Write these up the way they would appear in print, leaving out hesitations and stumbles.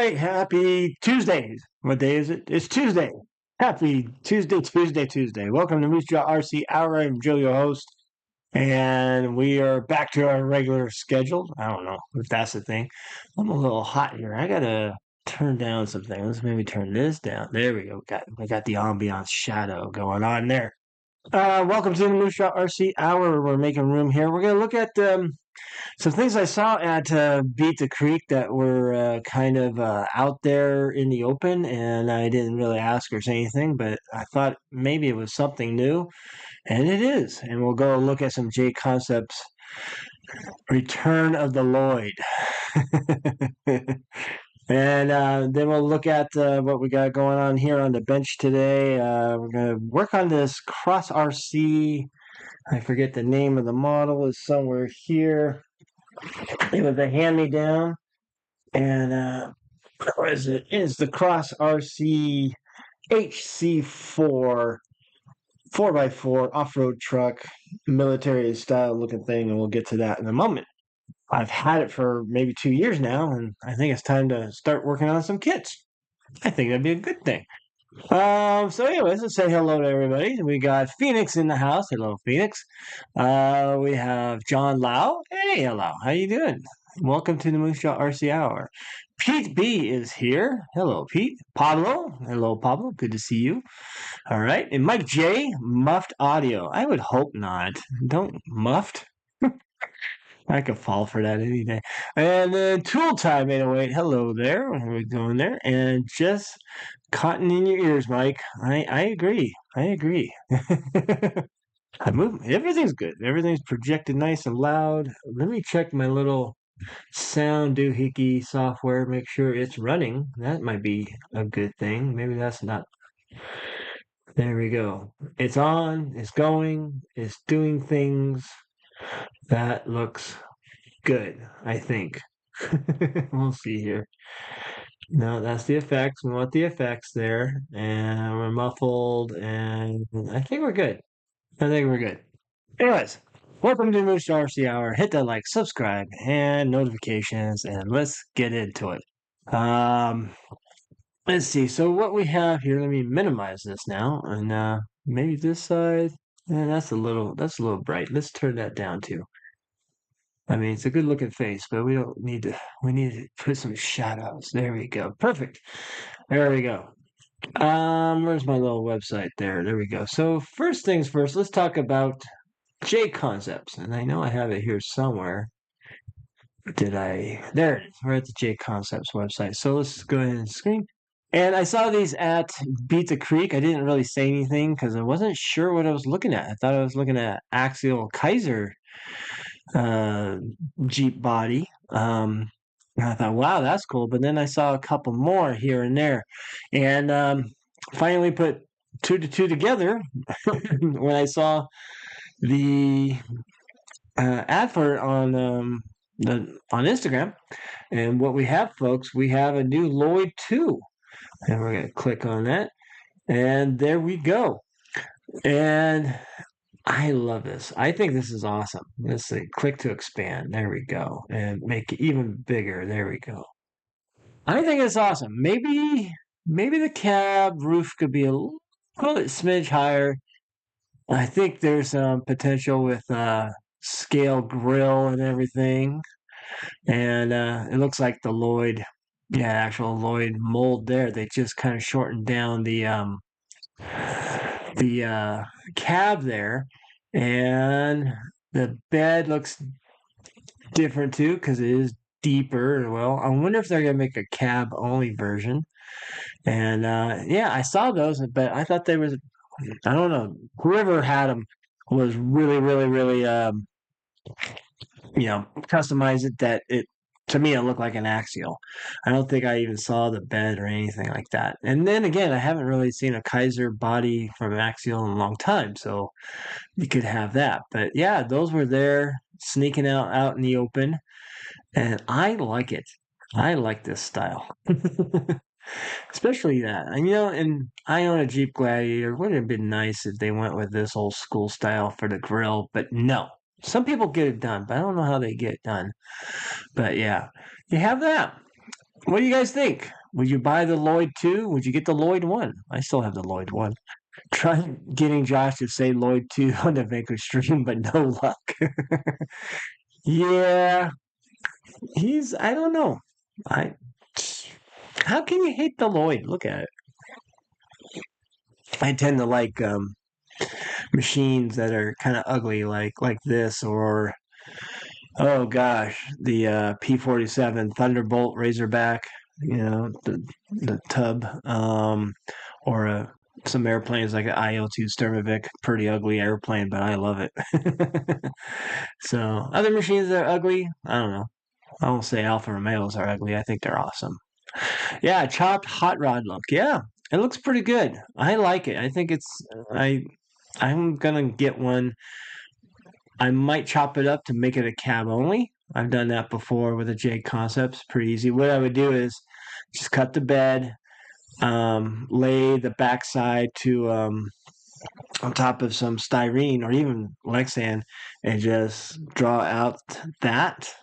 right, happy Tuesday. What day is it? It's Tuesday. Happy Tuesday. Welcome to Moosejaw RC Hour. I'm Joe, your host, and we are back to our regular schedule. I don't know if that's the thing. I'm a little hot here. I gotta turn down some things. Let's maybe turn this down. There we go. We got the ambiance shadow going on there. Welcome to the Moosejaw RC Hour. We're making room here. We're gonna look at some things I saw at Beat the Creek that were kind of out there in the open, and I didn't really ask or say anything, but I thought maybe it was something new, and it is. And we'll go look at some J Concepts Return of the Lloyd. And then we'll look at what we got going on here on the bench today. We're going to work on this Cross RC. I forget the name of the model, is somewhere here. It was a hand-me-down, and what is it? It's the Cross RC HC4 4x4 off-road truck, military style looking thing, and we'll get to that in a moment. I've had it for maybe 2 years now, and I think it's time to start working on some kits. I think that'd be a good thing. So anyways, let's say hello to everybody. We got Phoenix in the house. Hello, Phoenix. We have John Lau. Hey, hello. How you doing? Welcome to the Moosejaw RC Hour. Pete B is here. Hello, Pete. Pablo. Hello, Pablo. Good to see you. All right. And Mike J, muffed audio. I would hope not. Don't muffed. I could fall for that any day. And then Tool Time 808. Hello there. How are we doing there? And just cotton in your ears, Mike. I agree. I agree. I move. Everything's good. Everything's projected nice and loud. Let me check my little sound doohickey software. Make sure it's running. That might be a good thing. Maybe that's not. There we go. It's on. It's going. It's doing things. That looks good, I think. We'll see here. No, that's the effects. We want the effects there. And we're muffled. And I think we're good. I think we're good. Anyways, welcome to Moose RC Hour. Hit that like, subscribe, and notifications, and let's get into it. Let's see. So what we have here, let me minimize this now. And maybe this side. And that's a little bright. Let's turn that down too. I mean, it's a good looking face, but we need to put some shadows. There we go. Perfect. There we go. Where's my little website there? There we go. So first things first, let's talk about J Concepts. And I know I have it here somewhere. There it is. We're at the J Concepts website. So let's go ahead and screen. And I saw these at Beat the Creek. I didn't really say anything because I wasn't sure what I was looking at. I thought I was looking at Axial Kaiser Jeep body. And I thought, wow, that's cool. But then I saw a couple more here and there, and finally put two to two together when I saw the advert on on Instagram. And what we have, folks, we have a new Lloyd 2, and we're gonna click on that, and there we go. And I love this. I think this is awesome. Let's see. Click to expand. There we go. And make it even bigger. There we go. I think it's awesome. Maybe the cab roof could be a little smidge higher. I think there's some potential with scale grill and everything. And it looks like the Lloyd, yeah, actual Lloyd mold there. They just kind of shortened down the cab there, and the bed looks different too because it is deeper. Well, I wonder if they're gonna make a cab only version. And yeah, I saw those, but I thought they was, I don't know, whoever had them was really customize it that it, to me, it looked like an Axial. I don't think I even saw the bed or anything like that. And then again, I haven't really seen a Kaiser body from Axial in a long time, so you could have that. But yeah, those were there sneaking out in the open, and I like it. I like this style. Especially that. And I own a Jeep Gladiator. Wouldn't it have been nice if they went with this old school style for the grill? But no. Some people get it done, but I don't know how they get it done. But yeah, you have that. What do you guys think? Would you buy the Lloyd 2? Would you get the Lloyd 1? I still have the Lloyd 1. Try getting Josh to say Lloyd 2 on the Vanquish stream, but no luck. Yeah, I don't know. I How can you hate the Lloyd? Look at it. I tend to like machines that are kind of ugly, like this, or oh gosh, the P-47 Thunderbolt Razorback. The tub, or some airplanes like an IL-2 Sturmovik. Pretty ugly airplane, but I love it. So other machines that are ugly, I don't know. I won't say Alfa Romeos are ugly. I think they're awesome. Yeah, chopped hot rod look. Yeah, it looks pretty good. I like it. I think I'm gonna get one. I might chop it up to make it a cab only. I've done that before with a J Concepts. Pretty easy. What I would do is just cut the bed, lay the backside to on top of some styrene or even Lexan, and just draw out that.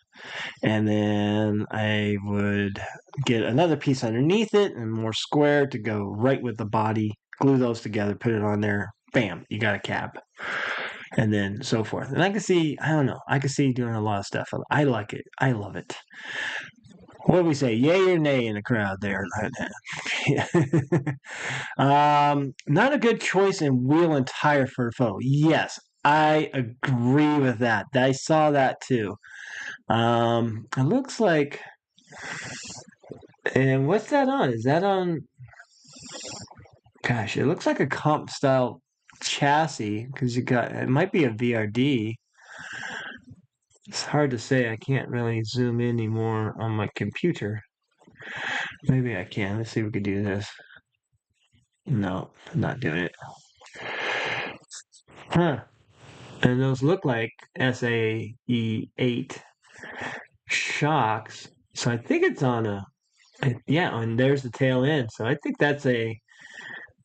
And then I would get another piece underneath it and more square to go right with the body. Glue those together, put it on there. Bam, you got a cab. And then so forth. And I can see, I don't know, I can see doing a lot of stuff. I like it. I love it. What do we say? Yay or nay in the crowd there? Not a good choice in wheel and tire for a photo. Yes, I agree with that. I saw that too. It looks like, and what's that on? Is that on? Gosh, it looks like a comp style chassis because it might be a VRD. It's hard to say. I can't really zoom in anymore on my computer. Maybe I can. Let's see if we can do this. No, I'm not doing it. Huh. And those look like SAE8 shocks. So I think it's on yeah, and there's the tail end. So I think that's a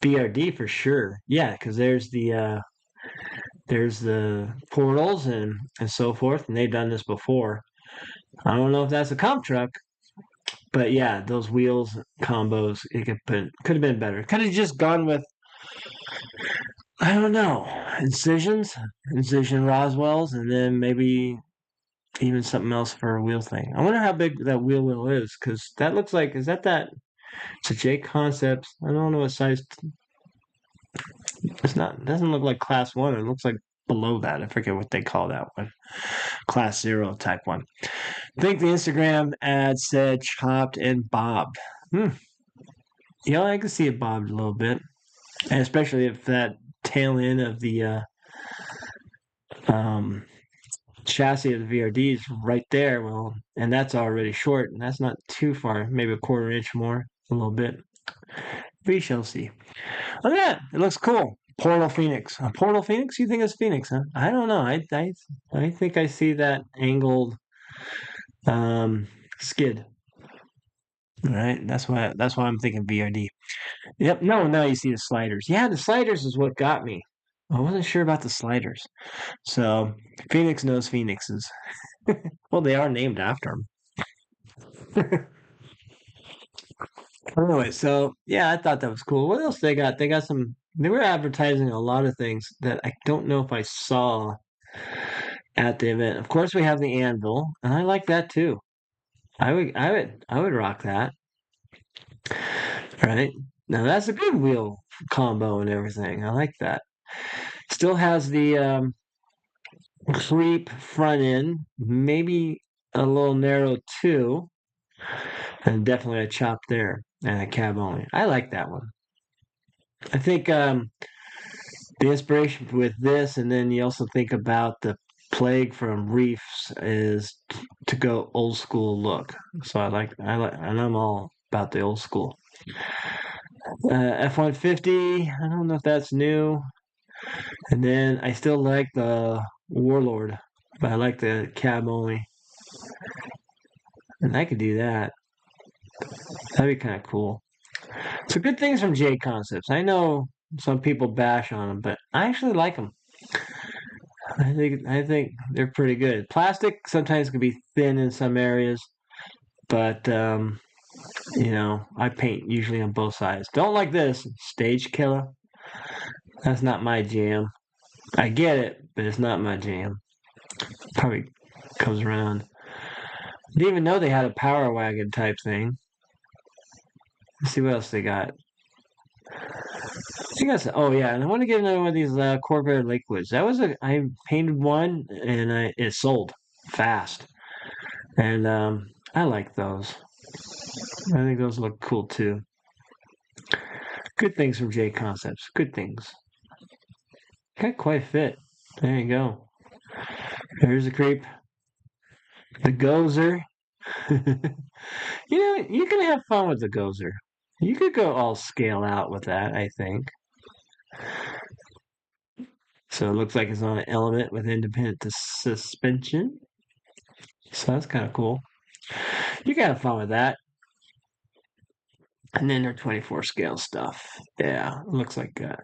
BRD for sure. Yeah, because there's the portals and so forth, and they've done this before. I don't know if that's a comp truck, but yeah, those wheels combos it could have been better. Could have just gone with, I don't know, incision Roswells, and then maybe even something else for a wheel thing. I wonder how big that wheel is, because that looks like, is that it's a J Concepts. I don't know what size. It's not. It doesn't look like class one. It looks like below that. I forget what they call that one. Class zero type one. I think the Instagram ad said chopped and bobbed. Yeah, I can see it bobbed a little bit, and especially if that tail end of the um, chassis of the VRD is right there. Well, and that's already short, and that's not too far. Maybe a quarter inch more, a little bit. We shall see. Look at that. It looks cool. Portal Phoenix. Portal Phoenix? You think it's Phoenix, huh? I don't know. I think I see that angled skid. All right. That's why I'm thinking VRD. Yep. No, now you see the sliders. Yeah, the sliders is what got me. I wasn't sure about the sliders. So Phoenix knows Phoenixes. Well, they are named after them. Anyway, so yeah, I thought that was cool. What else they got? They got some. They were advertising a lot of things that I don't know if I saw at the event. Of course, we have the anvil, and I like that too. I would rock that. Right now, that's a good wheel combo and everything. I like that. Still has the creep front end, maybe a little narrow too, and definitely a chop there and a cab only. I like that one. I think the inspiration with this, and then you also think about the plague from reefs, is to go old school look. So and I'm all about the old school. F-150, I don't know if that's new. And then I still like the Warlord, but I like the cab only. And I could do that. That'd be kind of cool. So good things from J Concepts. I know some people bash on them, but I actually like them. I think they're pretty good. Plastic sometimes can be thin in some areas, but I paint usually on both sides. Don't like this stage killer. That's not my jam. I get it, but it's not my jam. Probably comes around. Didn't even know they had a power wagon type thing. Let's see what else they got. Oh yeah, and I want to get another one of these Corvair Liquids. I painted one and it sold fast, and I like those. I think those look cool too. Good things from J Concepts. Good things. Got quite a fit. There you go. There's the creep. The Gozer. You can have fun with the Gozer. You could go all scale out with that, I think. So it looks like it's on an element with independent suspension. So that's kind of cool. You can have fun with that. And then their 24 scale stuff. Yeah, looks like that.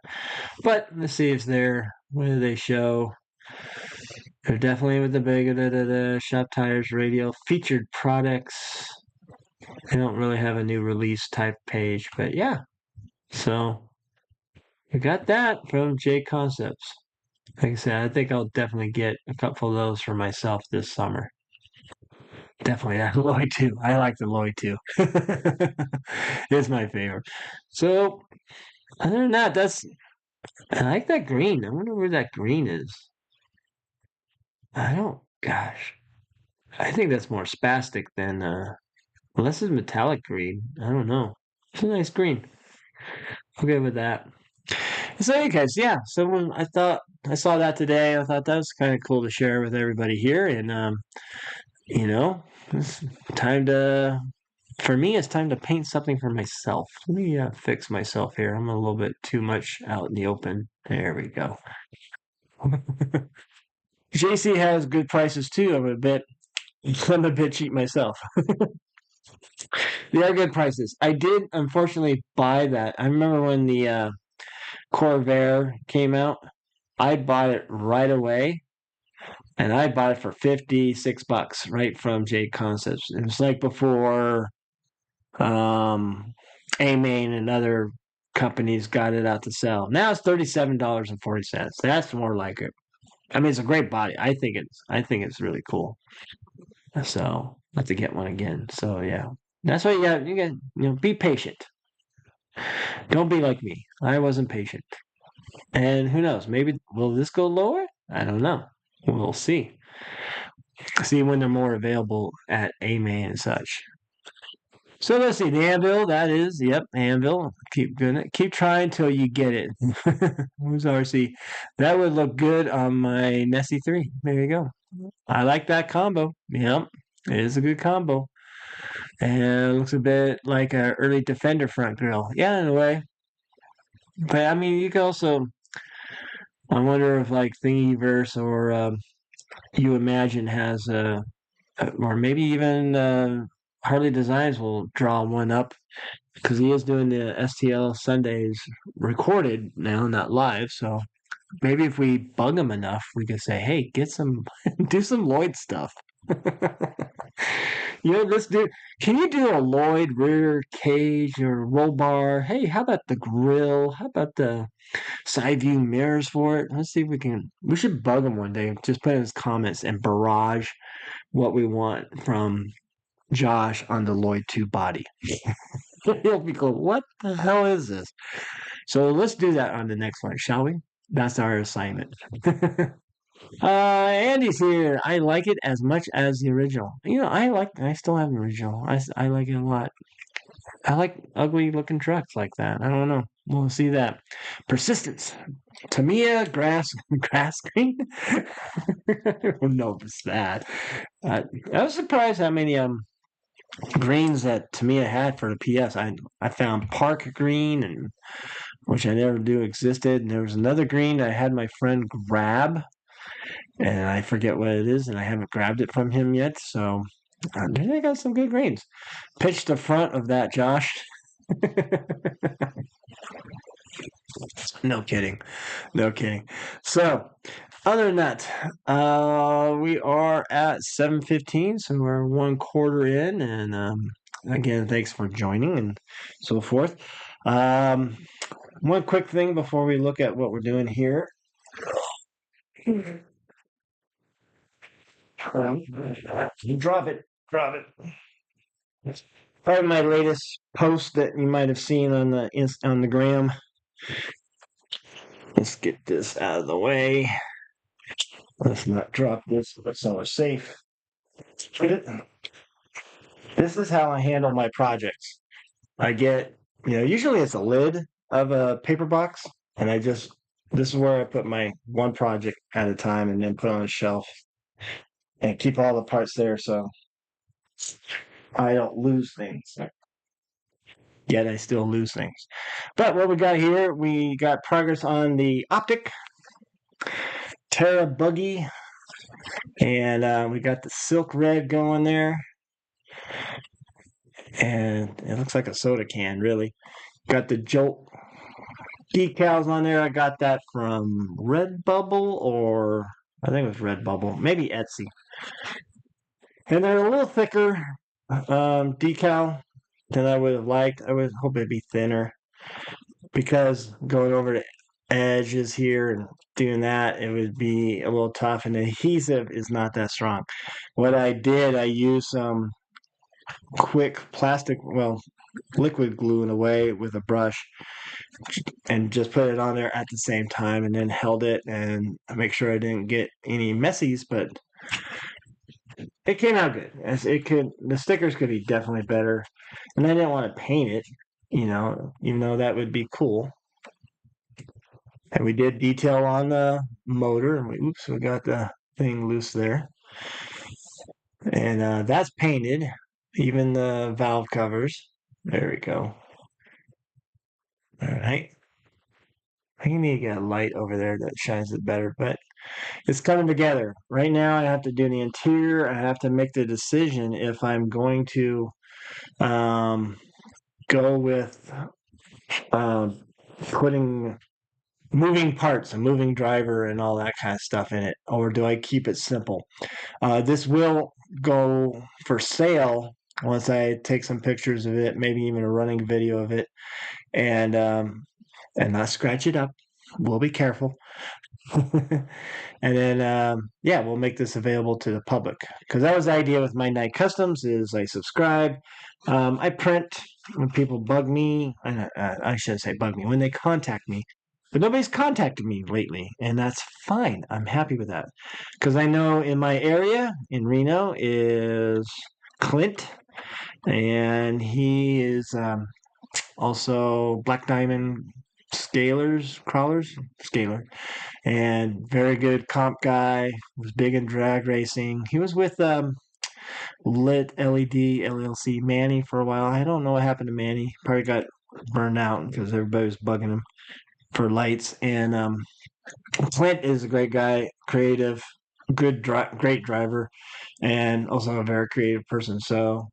But let's see if they're, what do they show? They're definitely with the big shop tires radial featured products. They don't really have a new release type page, but yeah. So you got that from J Concepts. Like I said, I think I'll definitely get a couple of those for myself this summer. Definitely that Lloyd too. I like the Lloyd too. It's my favorite. So other than that, I like that green. I wonder where that green is. I don't. Gosh, I think that's more spastic than unless it's metallic green. I don't know. It's a nice green. I'll go with that. So, hey guys, yeah. So when I thought I saw that today, I thought that was kind of cool to share with everybody here, and you know, it's time to. For me, it's time to paint something for myself. Let me fix myself here. I'm a little bit too much out in the open. There we go. JC has good prices too. I'm a bit cheap myself. They are good prices. I did unfortunately buy that. I remember when the Corvair came out. I bought it right away, and I bought it for $56 right from J Concepts. It was like before A-Main and other companies got it out to sell. Now it's $37.40. That's more like it. I mean, it's a great body. I think it's really cool. So I have to get one again. So yeah, that's what you got. Be patient. Don't be like me. I wasn't patient. And who knows? Maybe will this go lower? I don't know. We'll see. See when they're more available at A-Man and such. So let's see. The anvil, that is, yep, anvil. Keep doing it. Keep trying till you get it. Who's RC? That would look good on my Nessie 3. There you go. I like that combo. Yep. It is a good combo. And it looks a bit like an early Defender front grille. Yeah, in a way. But I mean, you can also. I wonder if like Thingiverse or You Imagine has or maybe even Harley Designs will draw one up because he is doing the STL Sundays recorded now, not live. So maybe if we bug him enough, we could say, "Hey, get some, do some Lloyd stuff." Let's do. Can you do a Lloyd rear cage or roll bar? Hey, how about the grill? How about the side view mirrors for it? Let's see if we can. We should bug him one day. Just put in his comments and barrage what we want from Josh on the Lloyd 2 body. He'll be cool. What the hell is this? So let's do that on the next one, shall we? That's our assignment. Andy's here. I like it as much as the original. I still have the original. I like it a lot. I like ugly looking trucks like that. I don't know. We'll see that. Persistence. Tamiya grass green. I don't know if it's that. I was surprised how many greens that Tamiya had for the PS. I found Park Green, and which I never knew existed. And there was another green I had my friend grab, and I forget what it is, and I haven't grabbed it from him yet. So they got some good greens. Pitch the front of that, Josh. No kidding. No kidding. So, other than that, we are at 7:15, so we're one quarter in, and again, thanks for joining and so forth. Um, one quick thing before we look at what we're doing here. Drop it, drop it. Probably my latest post that you might have seen on the gram. Let's get this out of the way. Let's not drop this so we're safe. This is how I handle my projects. I get, usually it's a lid of a paper box, and this is where I put my one project at a time and then put on a shelf and keep all the parts there so I don't lose things. Yet I still lose things. But what we got here, we got progress on the optic Terra Buggy, and we got the silk red going there. And it looks like a soda can, really. Got the Jolt decals on there. I got that from Redbubble, or I think it was Redbubble, maybe Etsy. And they're a little thicker decal than I would have liked. I would hope it'd be thinner because going over the edges here and doing that, it would be a little tough. And the adhesive is not that strong. What I did, I used some quick liquid glue in a way with a brush and just put it on there at the same time and then held it and make sure I didn't get any messies, but it came out good. As the stickers could be definitely better. And I didn't want to paint it, even though that would be cool. And we did detail on the motor, and we got the thing loose there. And that's painted, even the valve covers. There we go. All right. I think you need to get a light over there that shines it better, but it's coming together. Right now, I have to do the interior. I have to make the decision if I'm going to go with putting moving parts, a moving driver, and all that kind of stuff in it, or do I keep it simple? This will go for sale once I take some pictures of it, maybe even a running video of it, and not scratch it up. We'll be careful. And then yeah, we'll make this available to the public because that was the idea with my night customs is I subscribe, I print when people bug me. I shouldn't say bug me, when they contact me, but nobody's contacted me lately, and that's fine. I'm happy with that because I know in my area in Reno is Clint, and he is also Black Diamond Scaler, and very good comp guy. Was big in drag racing. He was with Lit LED LLC Manny for a while. I don't know what happened to Manny. Probably got burned out because everybody was bugging him for lights. And Clint is a great guy, creative, great driver, and also a very creative person. So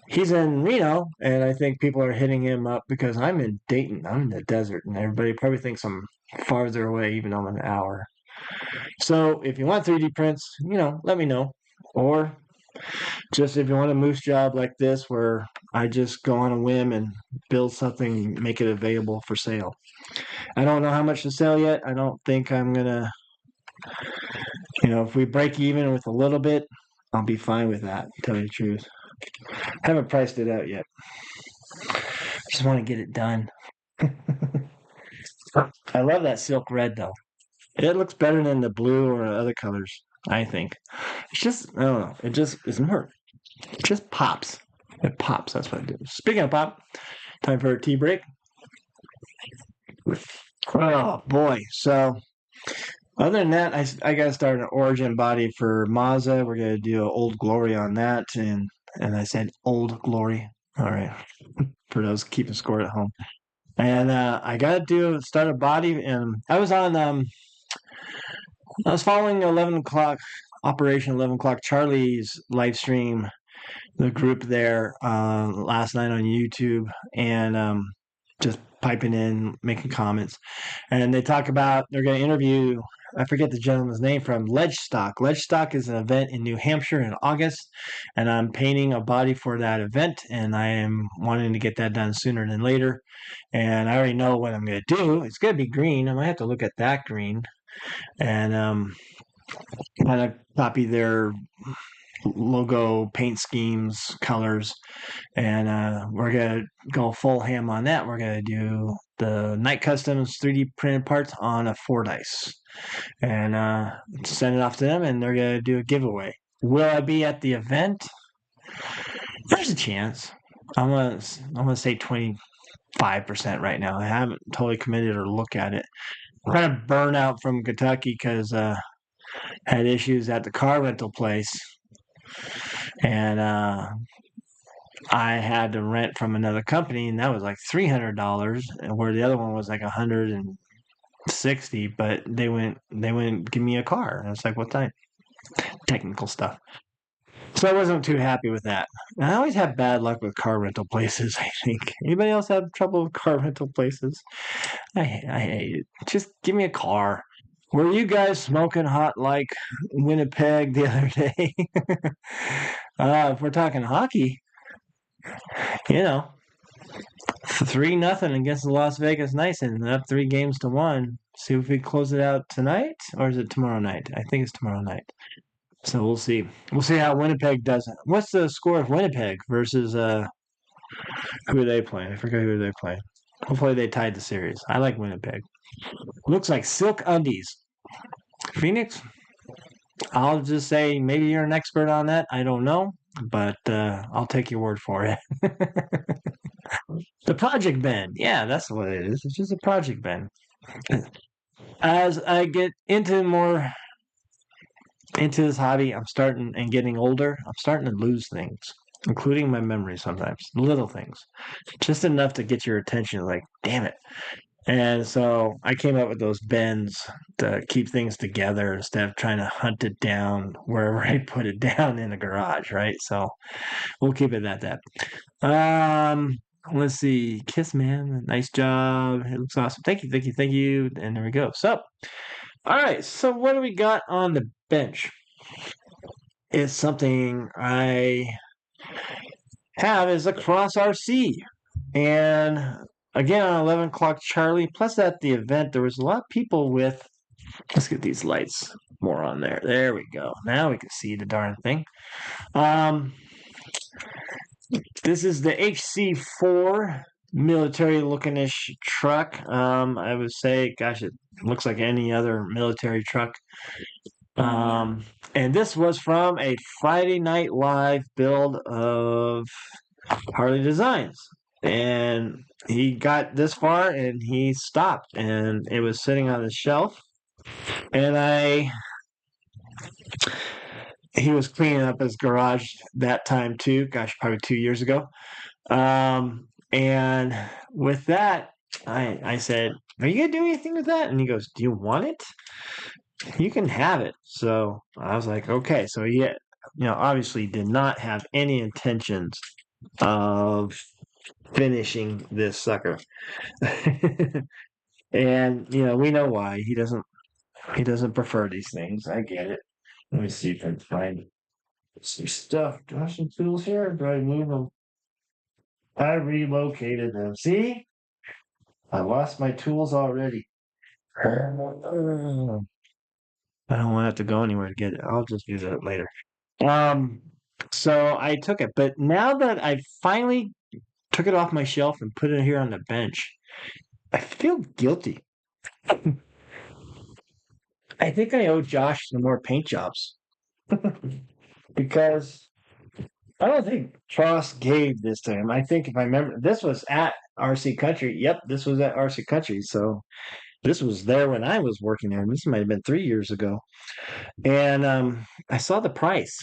he's in Reno, and I think people are hitting him up because I'm in Dayton. I'm in the desert, and everybody probably thinks I'm farther away, even though I'm an hour. So if you want 3D prints, let me know. Or just if you want a moose job like this, where I just go on a whim and build something, make it available for sale. I don't know how much to sell yet. I don't think I'm gonna, if we break even with a little bit, I'll be fine with that. To tell you the truth, haven't priced it out yet. Just want to get it done. I love that silk red though. It looks better than the blue or other colors. I think it's just I don't know. It just is more. It just pops. It pops. That's what it does. Speaking of pop, time for a tea break. Oh boy. So other than that, I got to start an origin body for Mazda. We're gonna do an Old Glory on that, and I said Old Glory. All right, for those keeping score at home. And I got to start a body, and I was following 11 o'clock Operation 11 o'clock Charlie's live stream, the group there last night on YouTube, and just piping in, making comments. And they talk about they're going to interview I forget the gentleman's name from Ledge Stock. Ledge Stock is an event in New Hampshire in August, and I'm painting a body for that event, and I am wanting to get that done sooner than later. And I already know what I'm going to do. It's going to be green. I might have to look at that green and kind of copy their logo, paint schemes, colors, and we're gonna go full ham on that. We're gonna do the Night Customs 3D printed parts on a 4 dice, and send it off to them, and they're gonna do a giveaway. Will I be at the event? There's a chance. I'm gonna say 25% right now. I haven't totally committed or look at it. I'm kind of burnt out from Kentucky because had issues at the car rental place, and I had to rent from another company, and that was like $300, where the other one was like 160. But they wouldn't give me a car. And it's like, what time? Technical stuff. So I wasn't too happy with that. And I always have bad luck with car rental places. I think anybody else have trouble with car rental places? I hate it. Just give me a car. Were you guys smoking hot like Winnipeg the other day? If we're talking hockey, you know, 3-0 against the Las Vegas Knights and up 3 games to 1. See if we close it out tonight, or is it tomorrow night? I think it's tomorrow night. So we'll see. We'll see how Winnipeg does it. What's the score of Winnipeg versus who are they playing? I forget who they're playing. Hopefully they tied the series. I like Winnipeg. Looks like silk undies. Phoenix. I'll just say maybe you're an expert on that. I don't know, but I'll take your word for it. The Project Ben. Yeah, that's what it is. It's just a Project Ben. As I get into this hobby, I'm starting and getting older. I'm starting to lose things, including my memory sometimes. Little things. Just enough to get your attention, like, damn it. And so I came up with those bends to keep things together instead of trying to hunt it down wherever I put it down in the garage, right? So we'll keep it at that. Um, let's see. Kiss man, nice job. It looks awesome. Thank you, thank you, thank you. And there we go. So, all right. So what do we got on the bench? It's something I have is a Cross RC. And again on 11 o'clock Charlie. Plus at the event there was a lot of people with. Let's get these lights more on there. There we go. Now we can see the darn thing. This is the HC4 military looking-ish truck. I would say, gosh, it looks like any other military truck. And this was from a Friday Night Live build of Harley Designs. And he got this far and he stopped, and it was sitting on the shelf. And he was cleaning up his garage that time too. Gosh, probably 2 years ago. And with that, I said, "Are you gonna do anything with that?" And he goes, "Do you want it? You can have it." So I was like, "Okay." So he, obviously did not have any intentions of finishing this sucker. And we know why. He doesn't prefer these things. I get it. Let me see if I can find some stuff. Do I have some tools here? Or do I move them? I relocated them. See? I lost my tools already. I don't want to have to go anywhere to get it. I'll just use it later. Um, so I took it, but now that I finally took it off my shelf and put it here on the bench, I feel guilty. I think I owe Josh some more paint jobs because I don't think Tross gave this to him. I think if I remember, this was at RC Country. Yep, this was at RC Country. So this was there when I was working there. This might have been 3 years ago. And I saw the price.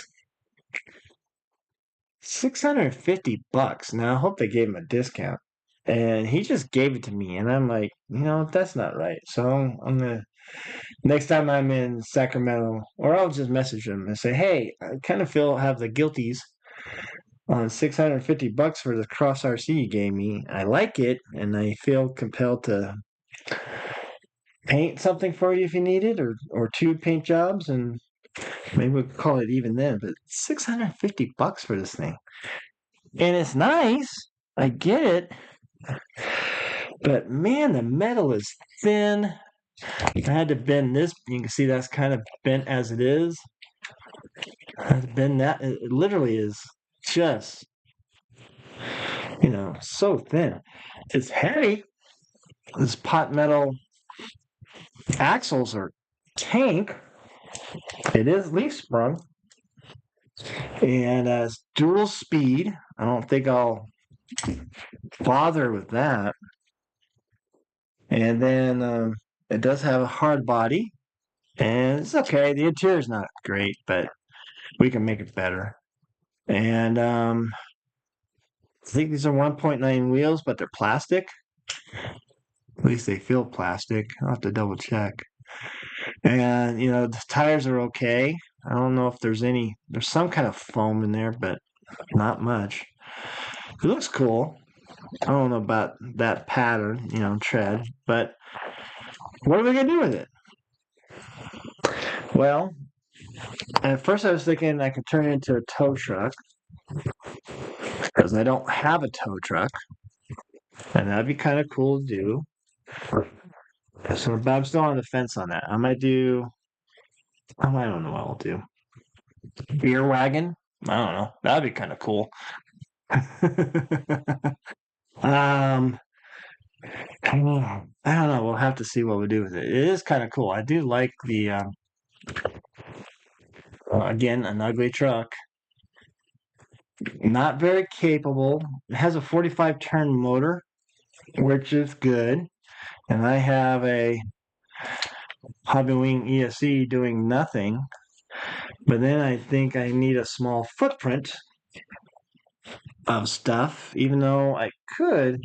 $650. Now I hope they gave him a discount. And he just gave it to me. And I'm like, that's not right. So I'm gonna next time I'm in Sacramento, or I'll just message him and say, "Hey, I kind of have the guilties on $650 for the Cross RC you gave me. I like it, and I feel compelled to paint something for you if you need it, or two paint jobs, and maybe we could call it even then. But $650 for this thing, and it's nice. I get it, but man, the metal is thin. I had to bend this. You can see that's kind of bent as it is. I had to bend that. It literally is just, so thin. It's heavy. This pot metal axles are tank. It is leaf sprung, and it's dual speed. I don't think I'll bother with that. And then it does have a hard body, and it's okay. The interior's not great, but we can make it better. And I think these are 1.9 wheels, but they're plastic. At least they feel plastic. I'll have to double check. And the tires are okay. I don't know if there's some kind of foam in there, but not much. It looks cool. I don't know about that pattern, tread, but what are we gonna do with it? Well, at first I was thinking I could turn it into a tow truck because I don't have a tow truck, and that'd be kind of cool to do. So, but I'm still on the fence on that. I might do. Oh, I don't know what I'll do. Beer wagon. I don't know. That'd be kind of cool. um, I don't know. We'll have to see what we do with it. It is kind of cool. I do like the again, an ugly truck. Not very capable. It has a 45 turn motor, which is good. And I have a Hobby Wing ESC doing nothing. But then I think I need a small footprint of stuff, even though I could.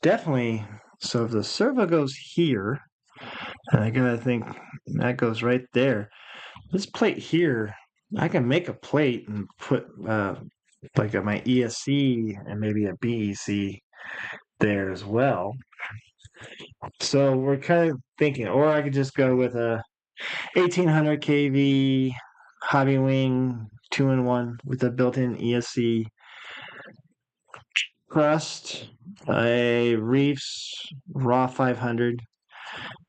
Definitely. So if the servo goes here, and I gotta think that goes right there. This plate here, I can make a plate and put like my ESC and maybe a BEC there as well. So we're kind of thinking, or I could just go with a 1800 kV Hobby Wing 2-in-1 with a built-in ESC crust, a Reefs Raw 500,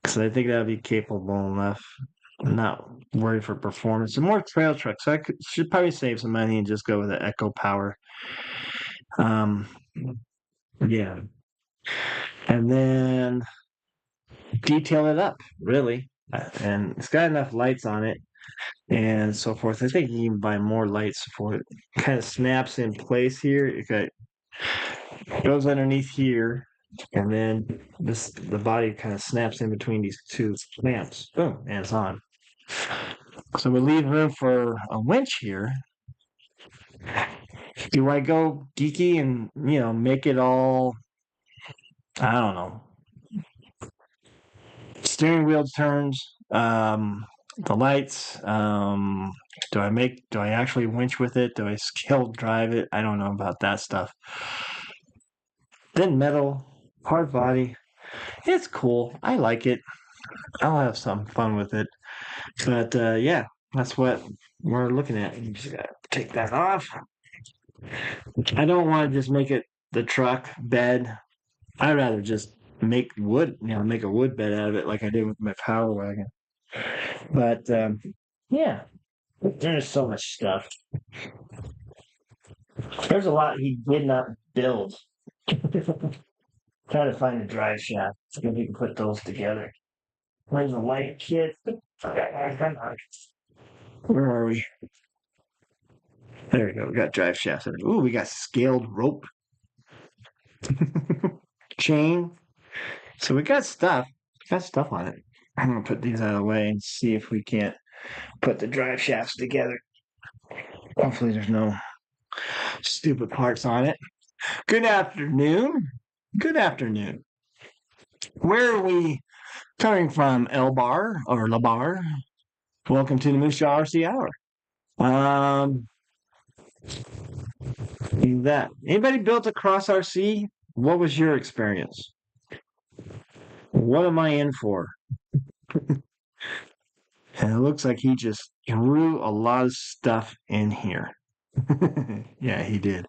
because I think that would be capable enough. I'm not worried for performance. And more trail trucks. So should probably save some money and just go with the Echo Power. Um, yeah. And then detail it up, really. And it's got enough lights on it and so forth. I think you can buy more lights for it. Kind of snaps in place here. It goes underneath here, and then the body kind of snaps in between these two clamps. Boom, and it's on. So we leave room for a winch here. Do I go geeky and make it all? I don't know. Steering wheel turns, the lights. Do I actually winch with it? Do I scale drive it? I don't know about that stuff. Thin metal, hard body. It's cool. I like it. I'll have some fun with it. But yeah, that's what we're looking at. You just gotta take that off. I don't want to just make it the truck bed. I'd rather just make wood, make a wood bed out of it like I did with my power wagon. But yeah, there's so much stuff. There's a lot he did not build. Trying to find a drive shaft. See if we can put those together. Where's the light kit? Where are we? There we go. We got drive shafts. Ooh, we got scaled rope. Chain. So we got stuff. We got stuff on it. I'm gonna put these out of the way and see if we can't put the drive shafts together. Hopefully there's no stupid parts on it. Good afternoon. Good afternoon. Where are we coming from? El Bar or La Bar? Welcome to the Moosejaw Hour. That anybody built a cross RC? What was your experience? What am I in for? And it looks like he just threw a lot of stuff in here. Yeah, he did.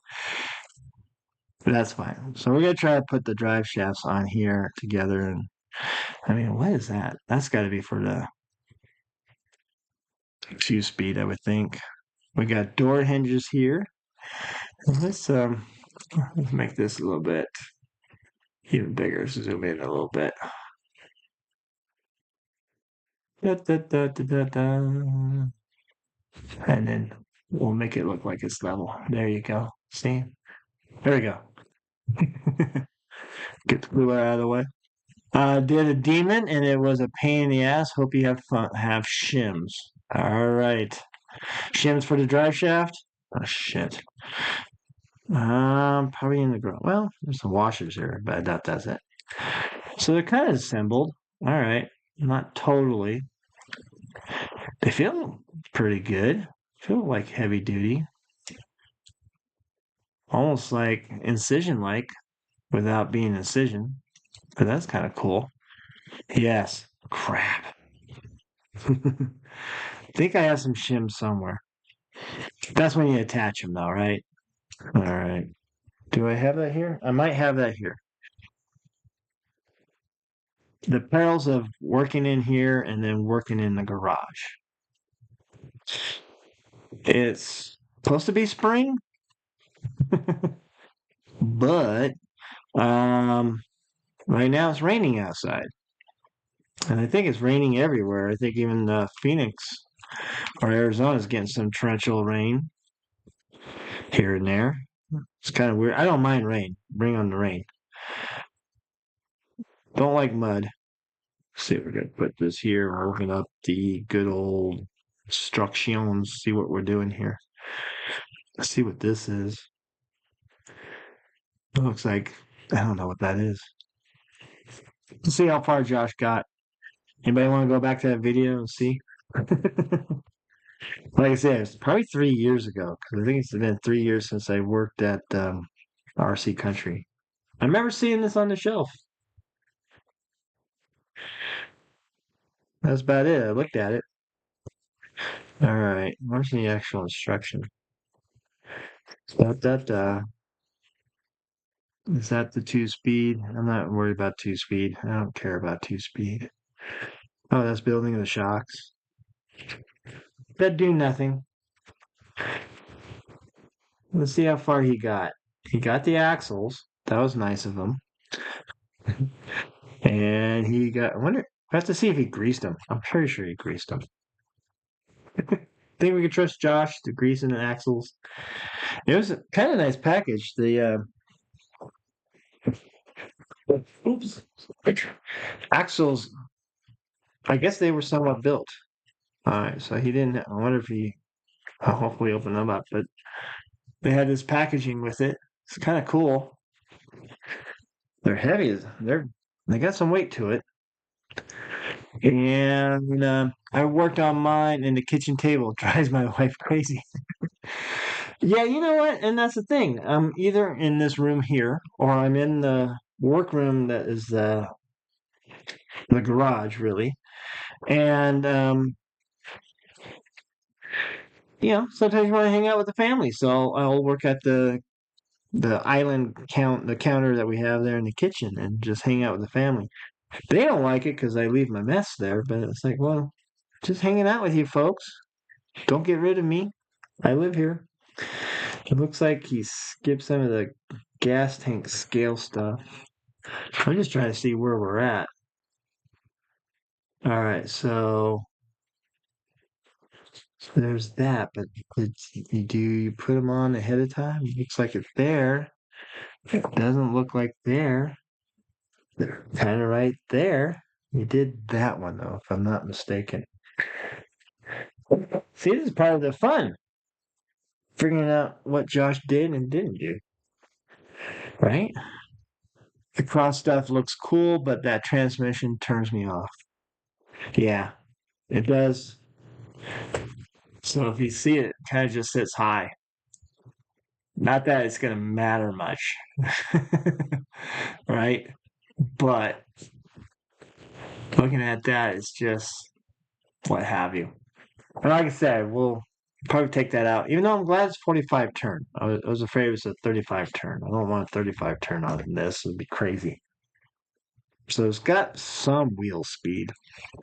That's fine. So we're gonna try to put the drive shafts on here together. And I mean, what is that? That's got to be for the two speed, I would think. We got door hinges here. Let's make this a little bit even bigger. Zoom in a little bit. Da, da, da, da, da, da. And then we'll make it look like it's level. There you go. See? There we go. Get the glue out of the way. Did a demon and it was a pain in the ass. Hope you have fun. Have shims. All right. Shims for the drive shaft. Oh shit. Probably in the garage. Well, there's some washers here, but I doubt that's it. So they're kind of assembled. All right. Not totally. They feel pretty good. Feel like heavy duty. Almost like incision like without being incision. But that's kind of cool. Yes. Crap. I think I have some shims somewhere. That's when you attach them, though, right? All right. Do I have that here? I might have that here. The perils of working in here and then working in the garage. It's supposed to be spring, but um, right now it's raining outside. And I think it's raining everywhere. I think even Phoenix or Arizona is getting some torrential rain here and there. It's kind of weird. I don't mind rain. Bring on the rain. Don't like mud. Let's see, we're gonna put this here. We're working up the good old instructions. See what we're doing here. Let's see what this is. It looks like I don't know what that is. Let's see how far Josh got. Anybody want to go back to that video and see? Like I said, it's probably 3 years ago because I think it's been 3 years since I worked at RC Country. I remember seeing this on the shelf. That's about it. I looked at it. All right, where's the actual instruction? That is that the two speed? I'm not worried about two speed. I don't care about two speed. Oh, that's building the shocks. That do nothing. Let's see how far he got. He got the axles. That was nice of him. And he got. I wonder. I have to see if he greased them. I'm pretty sure he greased them. Think we could trust Josh to greasing the axles. It was a kind of nice package. The oops axles. I guess they were somewhat built. All right, so he didn't. I wonder if he. I'll hopefully open them up, but they had this packaging with it. It's kind of cool. They're heavy. They got some weight to it. And I worked on mine, and the kitchen table drives my wife crazy. Yeah, you know what? And that's the thing. I'm either in this room here, or I'm in the workroom that is the garage, really. And sometimes you want to hang out with the family, so I'll work at the island the counter that we have there in the kitchen, and just hang out with the family. They don't like it because I leave my mess there, but it's like, well, just hanging out with you folks. Don't get rid of me. I live here. It looks like he skipped some of the gas tank scale stuff. I'm just trying to see where we're at. All right, so there's that, but do you put them on ahead of time? It looks like it's there. It doesn't look like there. They're kind of right there. You did that one though, if I'm not mistaken. See, this is part of the fun. Figuring out what Josh did and didn't do. Right? The cross stuff looks cool, but that transmission turns me off. Yeah, it does. So if you see it, it kind of just sits high. Not that it's going to matter much, right? But Looking at that, it's just what have you. And like I said, we'll probably take that out. Even though I'm glad it's 45 turn. I was afraid it was a 35 turn. I don't want a 35 turn on this. It would be crazy. So it's got some wheel speed.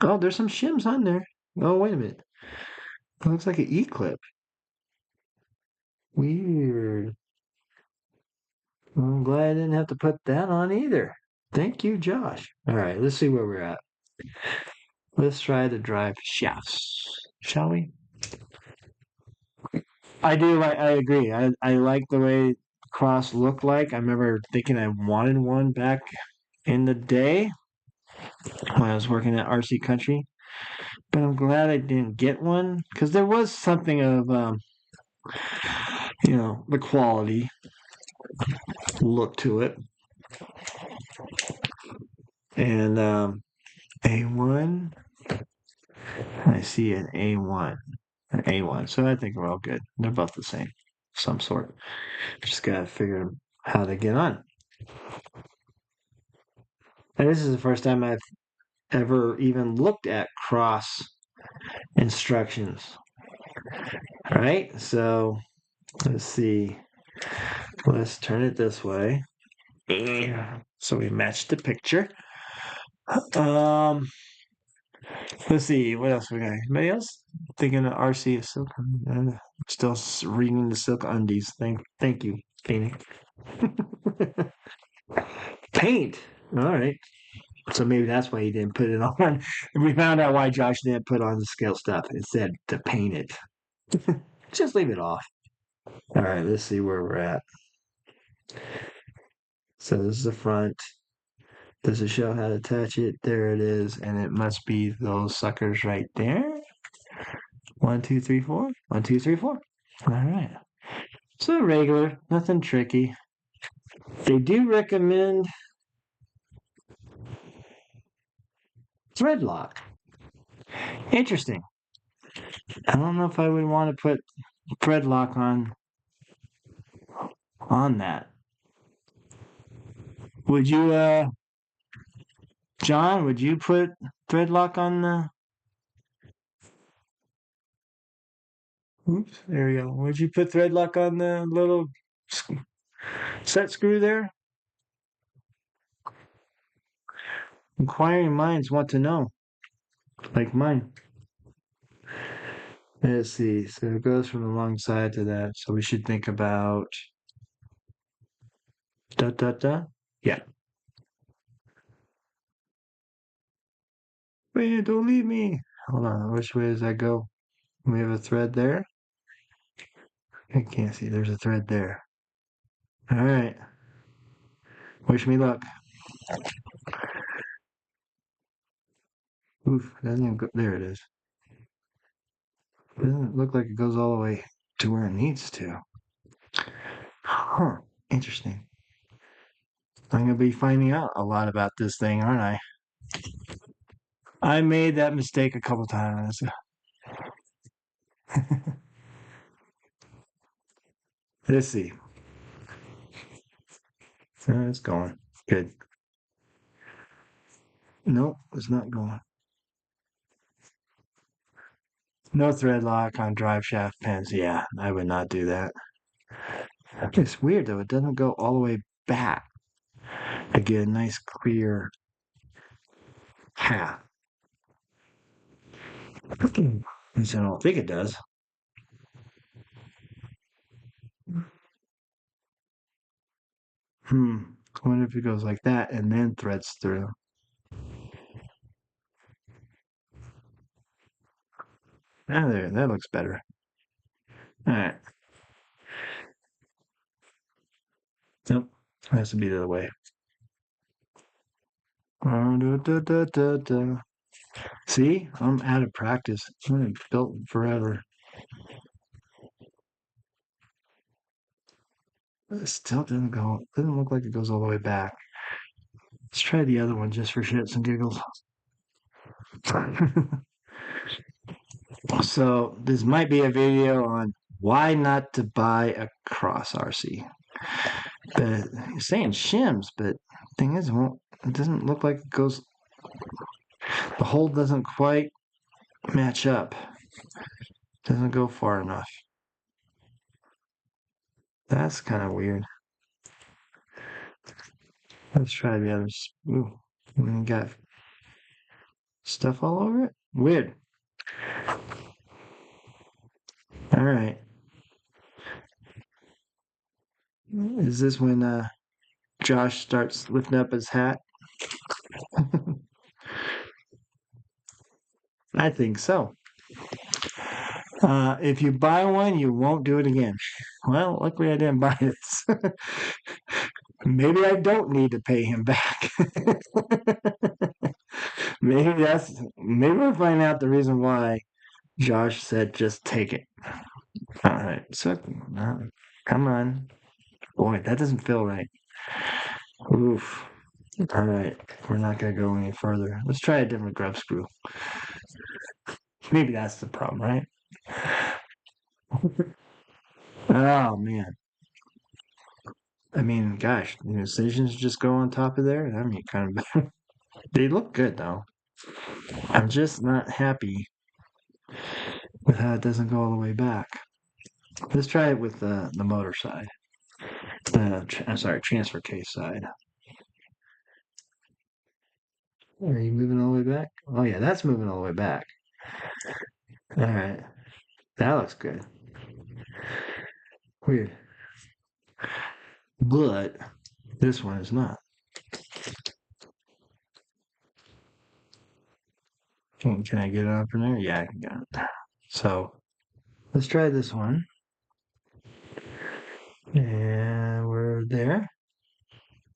Oh, there's some shims on there. Oh, wait a minute. It looks like an E-clip. Weird. I'm glad I didn't have to put that on either. Thank you, Josh. All right, let's see where we're at. Let's try to drive shafts, shall we? I do. I agree. I like the way Cross looked like. I remember thinking I wanted one back in the day when I was working at RC Country, but I'm glad I didn't get one because there was something of the quality look to it. And A1, I see an A1, an A1. So I think we're all good. They're both the same, some sort. Just gotta figure how to get on. And this is the first time I've ever even looked at cross instructions. All right, so let's see. Let's turn it this way. Yeah. So we matched the picture. Um, let's see. What else we got? Anybody else thinking of RC of silk? Still reading the silk undies. Thank you, Phoenix. Paint. All right. So maybe that's why he didn't put it on. We found out why Josh didn't put on the scale stuff. It said to paint it. Just leave it off. All right, let's see where we're at. So this is the front. Does it show how to attach it? There it is. And it must be those suckers right there. 1, 2, 3, 4. 1, 2, 3, 4. All right. So regular, nothing tricky. They do recommend thread lock. Interesting. I don't know if I would want to put thread lock on that. Would you, John? Would you put thread lock on the? Oops, there we go. Would you put thread lock on the little set screw there? Inquiring minds want to know, like mine. Let's see. So it goes from the long side to that. So we should think about dot dot dot. Yeah. Wait, don't leave me. Hold on. Which way does that go? We have a thread there. I can't see. There's a thread there. All right. Wish me luck. Oof. Doesn't even go. There it is. Doesn't look like it goes all the way to where it needs to. Huh. Interesting. I'm gonna be finding out a lot about this thing, aren't I? I made that mistake a couple times. Let's see. It's going. Good. Nope, it's not going. No thread lock on drive shaft pins. Yeah, I would not do that. It's weird though. It doesn't go all the way back to get a nice clear path. At least I don't think it does. I wonder if it goes like that and then threads through. Ah, there. That looks better. All right. Nope. It has to be the other way. See, I'm out of practice. I haven't built forever. It still doesn't go. Doesn't look like it goes all the way back. Let's try the other one just for shits and giggles. So this might be a video on why not to buy a cross RC. But you're saying shims, but thing is, it doesn't look like it goes. The hole doesn't quite match up. Doesn't go far enough. That's kind of weird. Let's try the others. Ooh, we got stuff all over it. Weird. All right. Is this when Josh starts lifting up his hat? I think so. If you buy one, you won't do it again. Well, luckily I didn't buy this. Maybe I don't need to pay him back. Maybe we'll find out the reason why Josh said just take it. All right, so come on. Boy, that doesn't feel right. Oof. All right, we're not gonna go any further. Let's try a different grub screw. Maybe that's the problem, right? Oh man. I mean, gosh, the incisions just go on top of there. I mean, kind of. They look good though. I'm just not happy with how it doesn't go all the way back. Let's try it with the motor side. I'm sorry, transfer case side. Are you moving all the way back? Oh yeah, that's moving all the way back. All right, that looks good. Weird, but this one is not. Can I get it up in there? Yeah, I can get it. So let's try this one. And we're there.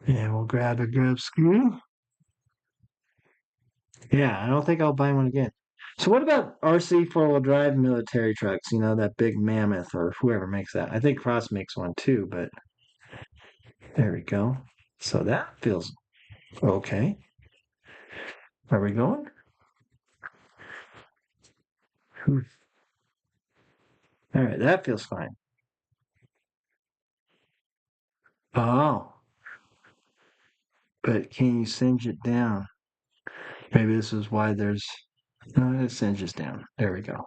And we'll grab a grub screw. Yeah, I don't think I'll buy one again. So what about RC four-wheel drive military trucks? You know, that big Mammoth or whoever makes that. I think Cross makes one too, but there we go. So that feels okay. Are we going? All right, that feels fine. Oh, but can you singe it down? Maybe this is why there's. No, it singes down. There we go. All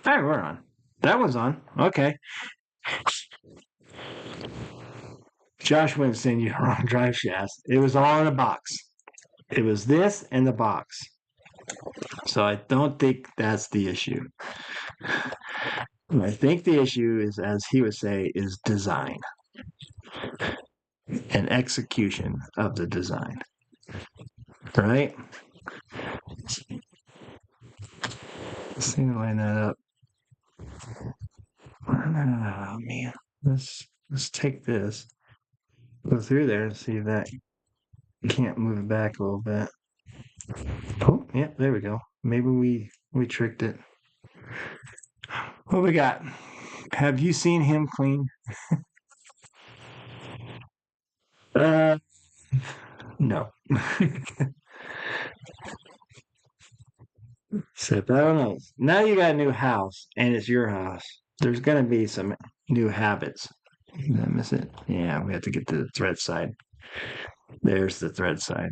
right, we're on. That one's on. Okay. Josh wouldn't send you the wrong drive shafts. It was all in a box. It was this and the box. So I don't think that's the issue. I think the issue is, as he would say, is design and execution of the design. Right? Let's see to line that up. Oh man. Let's take this. Go through there and see if that can't move it back a little bit. Oh, yeah, there we go. Maybe we tricked it. What we got? Have you seen him clean? Uh, no. So I don't know. Now you got a new house, and it's your house. There's gonna be some new habits. Did I miss it? Yeah, we have to get to the thread side. There's the thread side.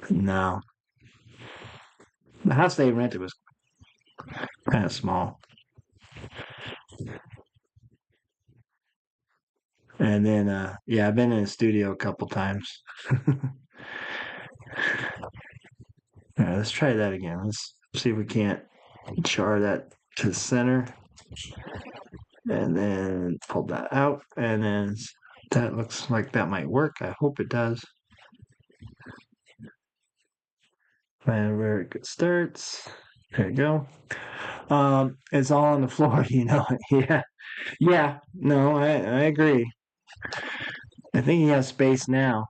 No, the house they rented was kind of small, and then yeah, I've been in the studio a couple times. All right, let's try that again. Let's see if we can't char that to the center, and then pull that out, and then that looks like that might work. I hope it does. And where it starts. There you go. It's all on the floor, you know. Yeah. Yeah. No, I agree. I think he has space now.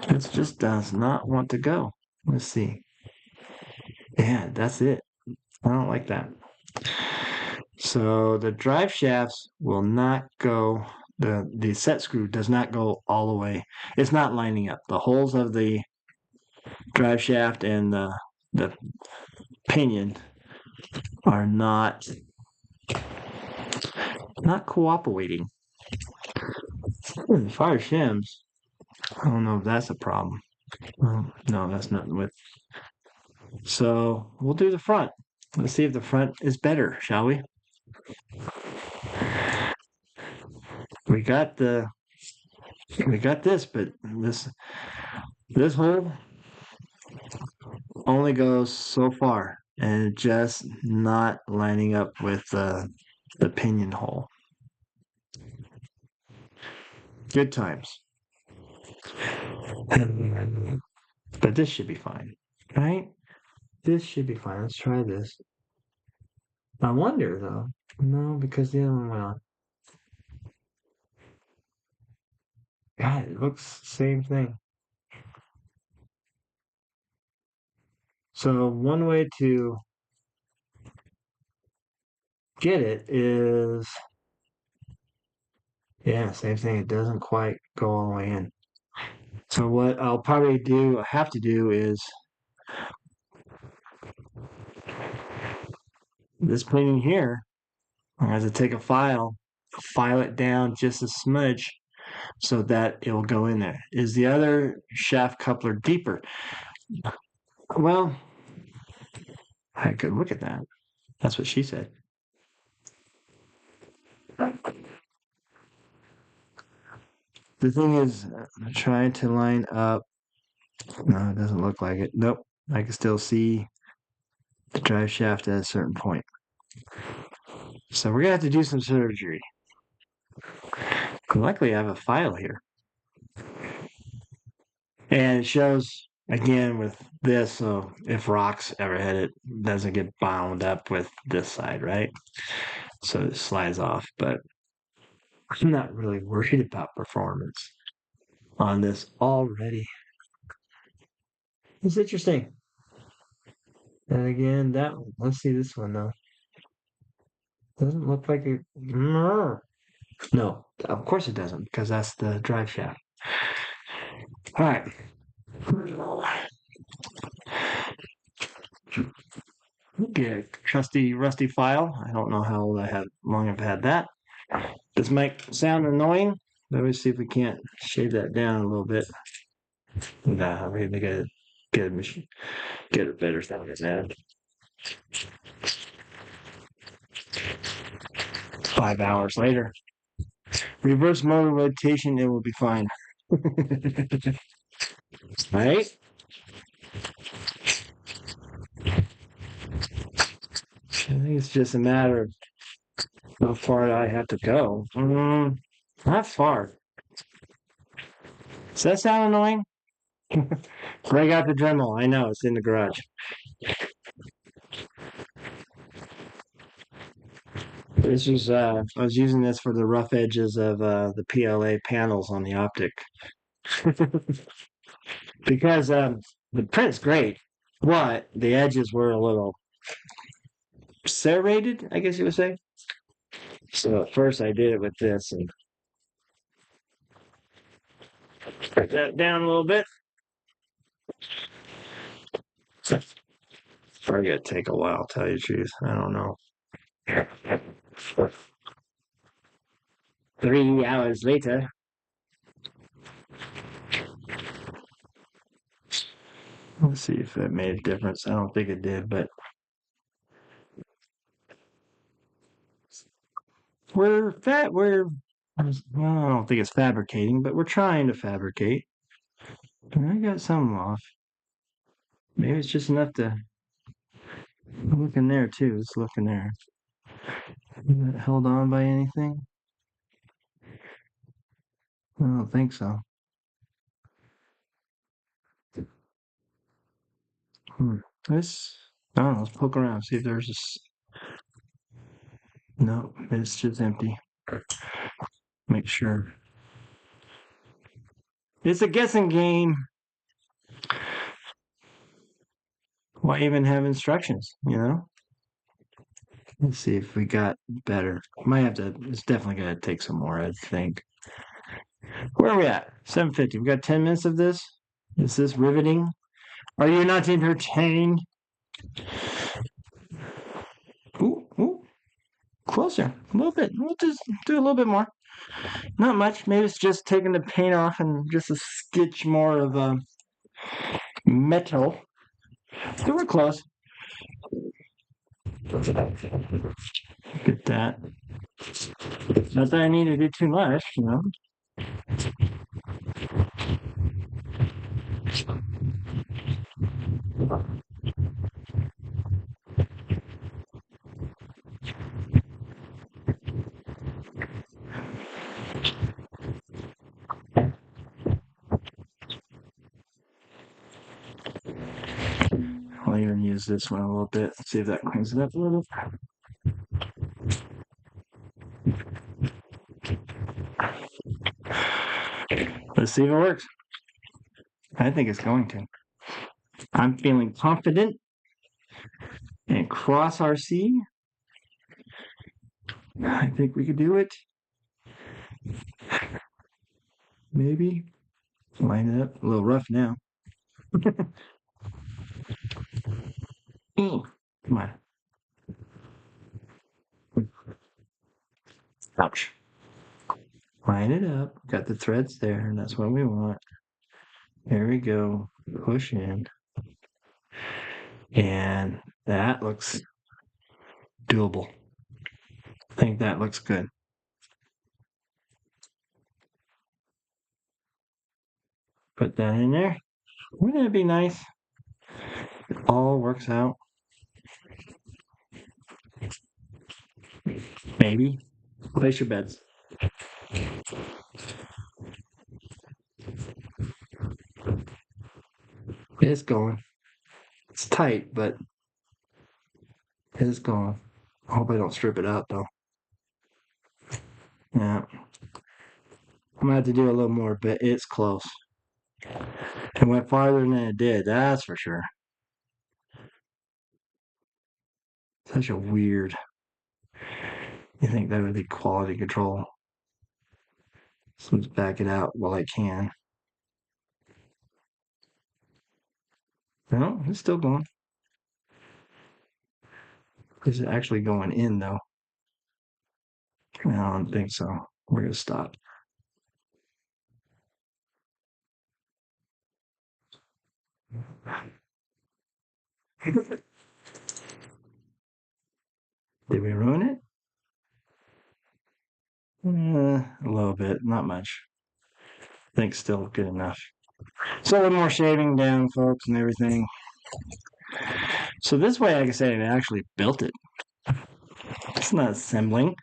It just does not want to go. Let's see. Yeah, that's it. I don't like that. So the drive shafts will not go. The set screw does not go all the way. It's not lining up. The holes of the drive shaft and the pinion are not cooperating. Fire shims. I don't know if that's a problem. No, that's nothing with. So we'll do the front. Let's see if the front is better, shall we? We got the we got this, but this hole only goes so far, and just not lining up with the pinion hole. Good times. But this should be fine, right? This should be fine. Let's try this. I wonder though. No, because the other one went on. God, it looks same thing. So one way to get it is, yeah, same thing. It doesn't quite go all the way in. So what I'll probably have to do is this painting here. I have to take a file it down just a smudge so that it will go in there. Is the other shaft coupler deeper? Well, I could look at that. That's what she said. The thing is, I'm trying to line up. No, it doesn't look like it. Nope. I can still see the drive shaft at a certain point. So we're gonna have to do some surgery. Luckily, I have a file here, and it shows again with this. So if rocks ever hit it, doesn't get bound up with this side, right? So it slides off. But I'm not really worried about performance on this already. It's interesting. And again, that one. Let's see this one though. Doesn't look like it. No, of course it doesn't, because that's the drive shaft. All right. Get trusty rusty file. I don't know how long I've had that. This might sound annoying. Let me see if we can't shave that down a little bit. Nah, we're gonna get a better sound than that. 5 hours later. Reverse motor rotation, it will be fine. Right? I think it's just a matter of how far I have to go. Not far. Does that sound annoying? Break out the Dremel. I know, it's in the garage. This was I was using this for the rough edges of the PLA panels on the optic. Because the print's great, but the edges were a little serrated, I guess you would say. So at first I did it with this and cut that down a little bit. Probably gonna take a while, tell you the truth. I don't know. 3 hours later. Let's see if that made a difference. I don't think it did, but we're well, I don't think it's fabricating, but we're trying to fabricate. And I got some off. Maybe it's just enough to look in there too. Let's look in there. Is that held on by anything? I don't think so. Let's I don't know, let's poke around, see if there's this. No, it's just empty. Make sure. It's a guessing game. Why even have instructions, you know? Let's see if we got better. Might have to, it's definitely going to take some more, I think. Where are we at? 7:50. We got 10 minutes of this. Is this riveting? Are you not entertained? Ooh, closer. A little bit. We'll just do a little bit more. Not much. Maybe it's just taking the paint off and just a skitch more of metal. So we're close. Look at that. Not that I need to do too much, you know. I'll even use this one a little bit. See if that cleans it up a little. Let's see if it works. I think it's going to. I'm feeling confident. And cross RC. I think we could do it. Maybe. Line it up. A little rough now. Come on. Ouch. Line it up. Got the threads there, and that's what we want. There we go. Push in. And that looks doable. I think that looks good. Put that in there. Wouldn't it be nice? It all works out. Maybe. Place your bets. It's going. It's tight, but it's going. I hope I don't strip it out though. Yeah. I'm gonna have to do a little more, but it's close. It went farther than it did, that's for sure. Such a weird. You think that would be quality control? So let's back it out while I can. No, it's still going. Is it actually going in though? I don't think so. We're gonna stop. Did we ruin it? A little bit, not much. I think still good enough. So a little more shaving down, folks, and everything. So this way, like I said, I actually built it. It's not assembling.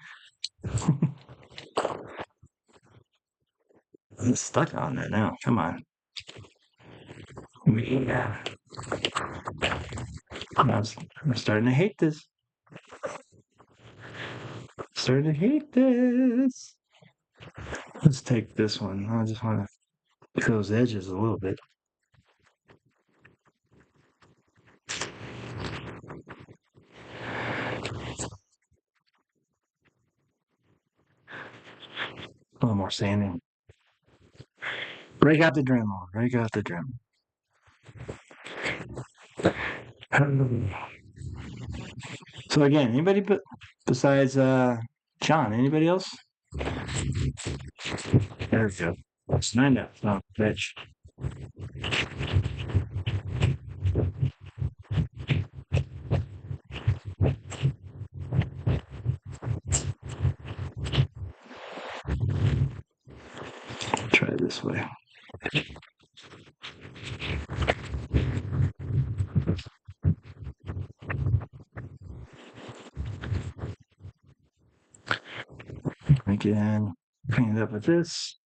It's stuck on there now. Come on. Yeah. I'm starting to hate this. Starting to hate this. Let's take this one. I just want to fill those edges a little bit. A little more sanding. Break out the Dremel. Break out the Dremel. So again, anybody besides John? Anybody else? There we go. It's 9 up. Oh, bitch. Try it this way. Again, clean it up with this.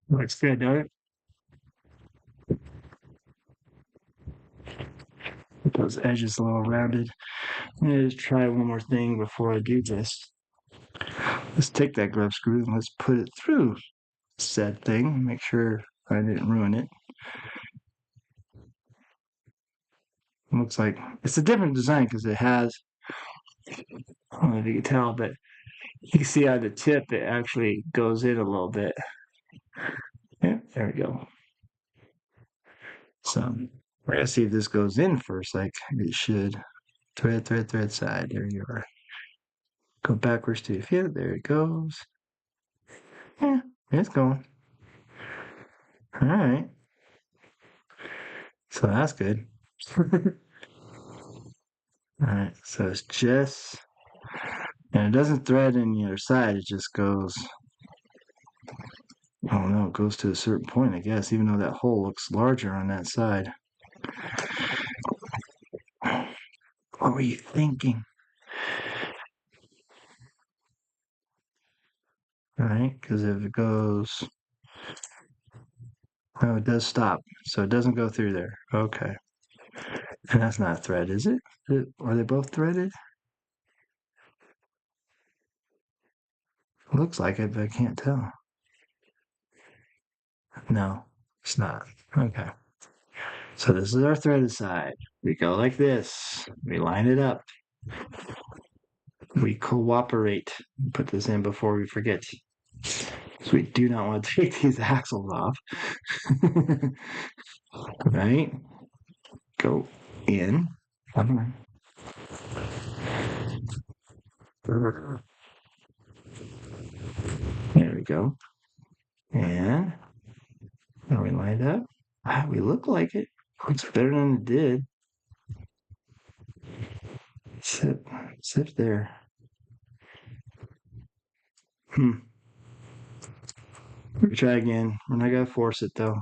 Looks good, don't it? Get those edges a little rounded. I'm gonna just try one more thing before I do this. Let's take that glove screw and let's put it through said thing. Make sure I didn't ruin it. Looks like it's a different design because it has, I don't know if you can tell, but you can see on the tip it actually goes in a little bit. Yeah, there we go. So we're gonna see if this goes in first, like it should. Thread side. There you are. Go backwards to feel it. There it goes. Yeah, it's going. All right. So that's good. All right. So it's just, and it doesn't thread in the other side. It just goes. Oh no, it goes to a certain point, I guess, even though that hole looks larger on that side. What were you thinking? All right, because if it goes, oh, it does stop, so it doesn't go through there. Okay, and that's not a thread, is it? Are they both threaded? Looks like it, but I can't tell. No, it's not. Okay, so this is our threaded side. We go like this. We line it up. We cooperate. Put this in before we forget. So we do not want to take these axles off. Right? Go in. There we go. And are we lined up? Ah, we look like it. Looks better than it did. Sit there. We try again. We're not gonna force it though.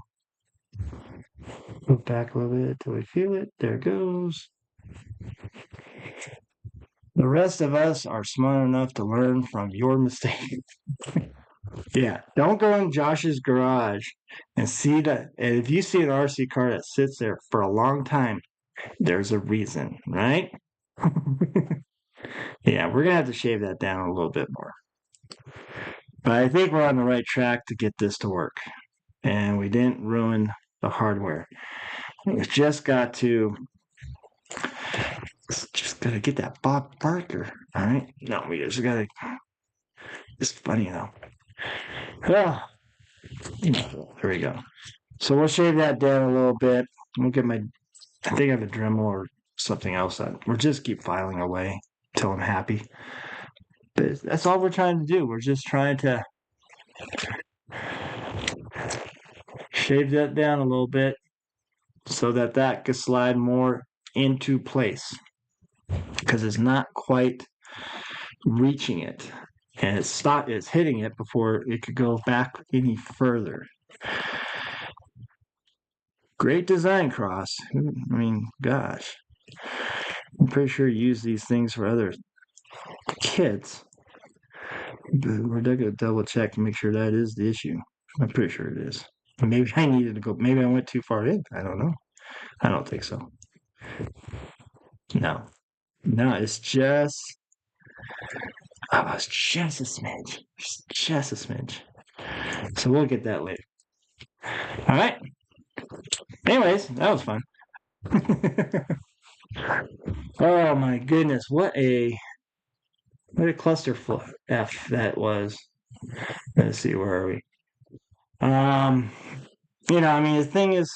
Go back a little bit till we feel it. There it goes. The rest of us are smart enough to learn from your mistakes. Yeah, don't go in Josh's garage and see that. And if you see an RC car that sits there for a long time, there's a reason, right? Yeah, we're gonna have to shave that down a little bit more. But I think we're on the right track to get this to work. And we didn't ruin the hardware. We just got to get that Bob Barker. All right. No, we just gotta. It's funny though. Oh, there we go. So we'll shave that down a little bit. We'll get my. I think I have a Dremel or something else. We'll just keep filing away till I'm happy. But that's all we're trying to do. We're just trying to shave that down a little bit so that that could slide more into place because it's not quite reaching it and it's hitting it before it could go back any further. Great design, Cross. I mean, gosh, I'm pretty sure you use these things for other kids. But we're gonna double check to make sure that is the issue. I'm pretty sure it is. Maybe I needed to go. Maybe I went too far in. I don't know. I don't think so. No, no, it's just. Oh, it's just a smidge. Just a smidge. So we'll get that later. All right. Anyways, that was fun. Oh my goodness, what a cluster f that was. Let's see, where are we? I mean, the thing is,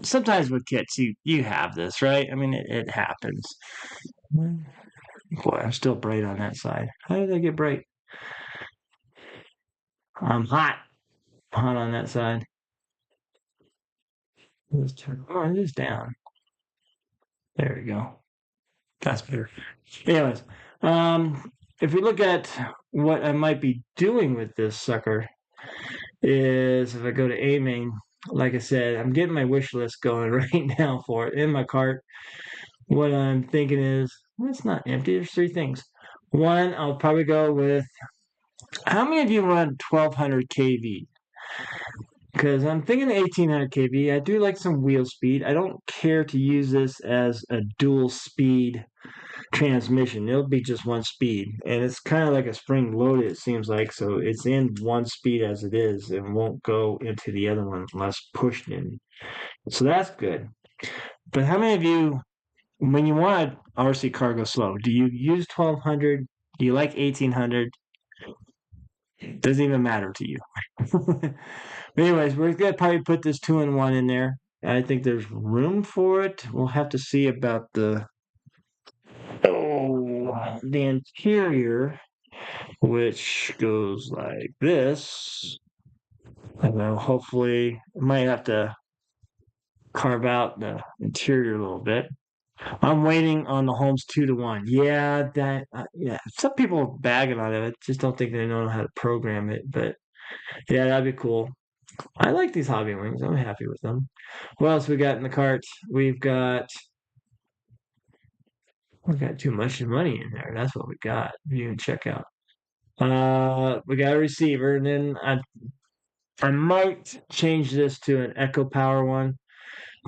sometimes with kids, you have this, right? I mean, it happens. Boy, I'm still bright on that side. How did I get bright? I'm hot on that side. Let's turn this down. There we go. That's better. Anyways, if we look at what I might be doing with this sucker, is if I go to A main, like I said, I'm getting my wish list going right now for it in my cart. What I'm thinking is, well, it's not empty. There's three things. One, I'll probably go with. How many of you run 1200 kV? Because I'm thinking 1800 kV. I do like some wheel speed. I don't care to use this as a dual speed transmission. It'll be just one speed, and it's kind of like a spring loaded. It seems like so it's in one speed as it is, and won't go into the other one unless pushed in. So that's good. But how many of you, when you want an RC car go slow, do you use 1200? Do you like 1800? Doesn't even matter to you. But anyways, we're gonna probably put this 2-in-1 in there. I think there's room for it. We'll have to see about the interior, which goes like this. And then hopefully I might have to carve out the interior a little bit. I'm waiting on the homes 2-to-1. Yeah, yeah. Some people bagging on it. Just don't think they know how to program it. But yeah, that'd be cool. I like these hobby wings. I'm happy with them. What else we got in the cart? We've got too much money in there. That's what we got. You can check out. We got a receiver, and then I might change this to an Echo Power one,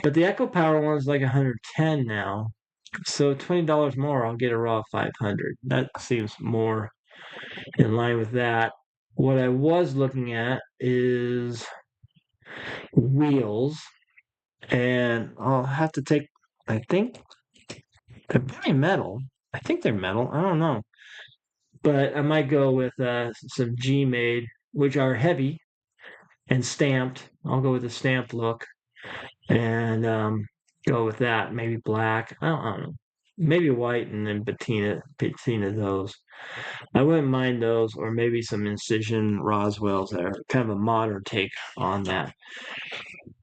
but the Echo Power one is like 110 now. So $20 more, I'll get a raw 500. That seems more in line with that. What I was looking at is wheels, and I'll have to take. I think they're probably metal. I think they're metal. I don't know, but I might go with some G made, which are heavy and stamped. I'll go with the stamped look and go with that. Maybe black. I don't know. Maybe white and then patina those. I wouldn't mind those, or maybe some incision Roswells that are kind of a modern take on that.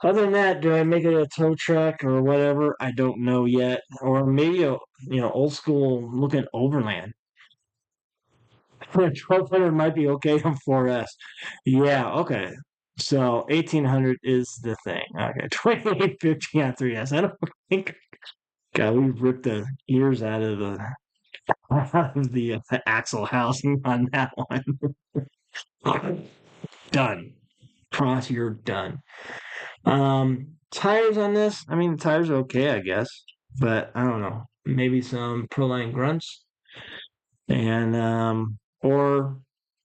Other than that, do I make it a tow truck or whatever? I don't know yet. Or maybe a old school looking overland. 1200 might be okay on 4S. Yeah, okay. So 1800 is the thing. Okay, 2850 on 3S. I don't think. God, we ripped the ears out of the axle housing on that one. Done. Cross, you're done. Tires on this. I mean, the tires are okay, I guess, but I don't know. Maybe some Proline grunts, and or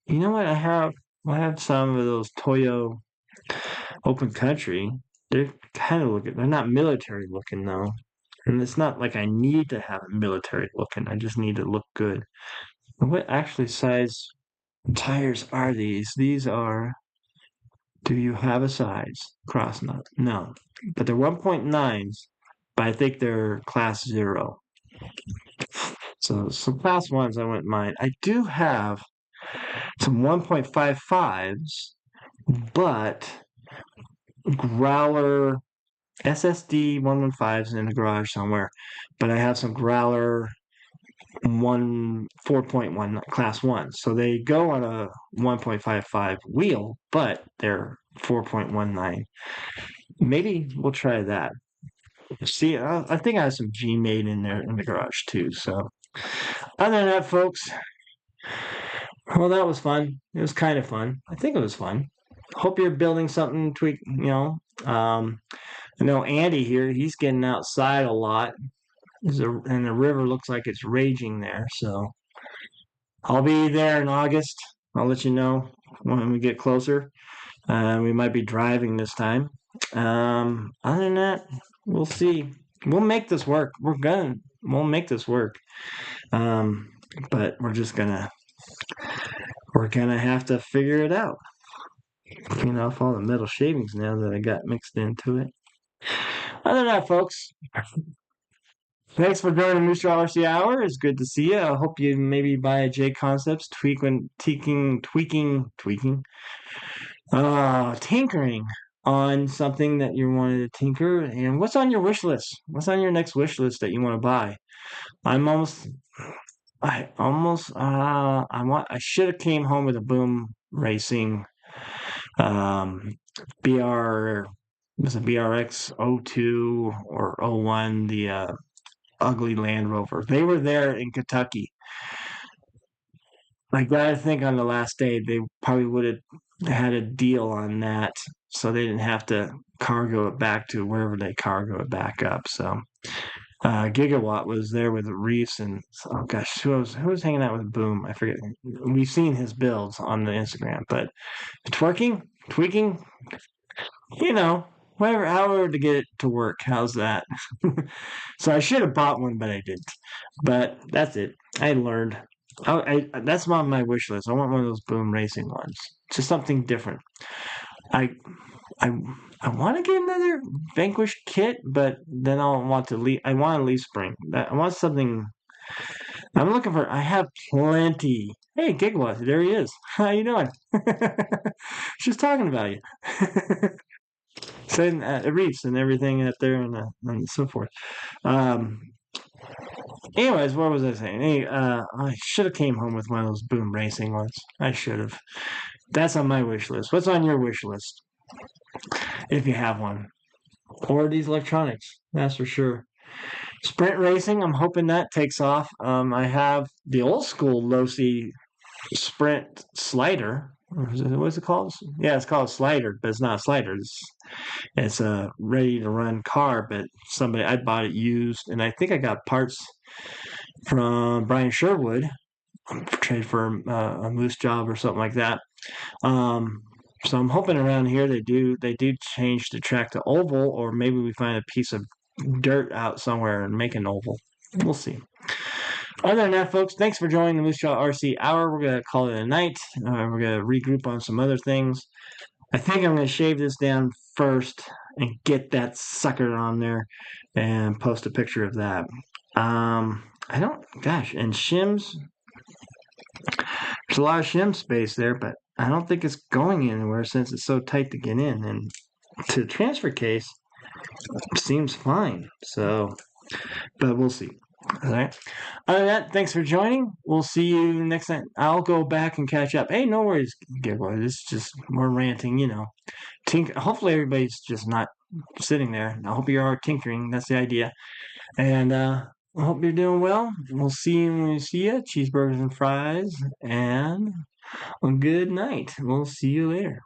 you know what? I have some of those Toyo Open Country. They're kind of looking. They're not military looking though, and it's not like I need to have it military looking. I just need to look good. What actually size tires are these? These are. Do you have a size cross nut? No, but they're 1.9s, but I think they're class 0. So some class 1s I wouldn't mind. I do have some 1.55s, but Growler SSD 115s in the garage somewhere. But I have some Growler 4.1 class 1. So they go on a 1.55 wheel, but they're 4.19. Maybe we'll try that. See, I think I have some G made in there in the garage too. So, other than that, folks, well, that was fun. It was kind of fun. I think it was fun. Hope you're building something. I know Andy here. He's getting outside a lot, and the river looks like it's raging there. So, I'll be there in August. I'll let you know when we get closer. We might be driving this time. Other than that, we'll see. We'll make this work. We'll make this work. Um, but we're gonna have to figure it out. Off all the metal shavings now that I got mixed into it. Other than that, folks, thanks for joining Moosejaw Hour. It's good to see you. I hope you maybe buy a J Concepts tinkering on something that you wanted to tinker. And what's on your wish list? What's on your next wish list that you want to buy? I'm almost I should have came home with a Boom Racing um BR was a BRX 02 or 01, the ugly Land Rover. They were there in Kentucky. I gotta think on the last day they probably would have had a deal on that, so they didn't have to cargo it back to wherever they cargo it back up. So Gigawatt was there with Reese and oh gosh, who was hanging out with Boom? I forget. We've seen his builds on the Instagram, but tweaking, whatever, however to get it to work. How's that? So I should have bought one, but I didn't. But that's it. I learned. That's on my wish list. I want one of those Boom Racing ones. Just something different. I I I want to get another Vanquish kit, but then I'll want to leave. I want a leaf spring. I want something. I'm looking for. I have plenty. Hey, Gigawatt, there he is. How you doing? Just talking about you. Saying reefs and everything out there and so forth. Um, Anyways, what was I saying? Hey, I should have came home with one of those boom racing ones. I should have. That's on my wish list. What's on your wish list if you have one? Or these electronics, that's for sure. Sprint racing, I'm hoping that takes off. I have the old school Losi Sprint slider. What's it called? Yeah, it's called a slider, but it's not a slider. It's a ready to run car, but somebody I bought it used, and I think I got parts from Brian Sherwood, trade for a moose job or something like that. Um, so I'm hoping around here they do change the track to oval, or maybe we find a piece of dirt out somewhere and make an oval. We'll see. Other than that, folks, thanks for joining the Moosejaw RC Hour. We're gonna call it a night. We're gonna regroup on some other things. I think I'm gonna shave this down first and get that sucker on there and post a picture of that. I don't, gosh, and shims. There's a lot of shim space there, but I don't think it's going anywhere since it's so tight to get in. And to the transfer case, seems fine. So, but we'll see. All right. Other than that, thanks for joining. We'll see you next time. I'll go back and catch up. Hey, no worries, Giveaway. This is just more ranting, Hopefully, everybody's just not sitting there. I hope you are tinkering. That's the idea. And I hope you're doing well. We'll see you when we see you. Cheeseburgers and fries. And good night. We'll see you later.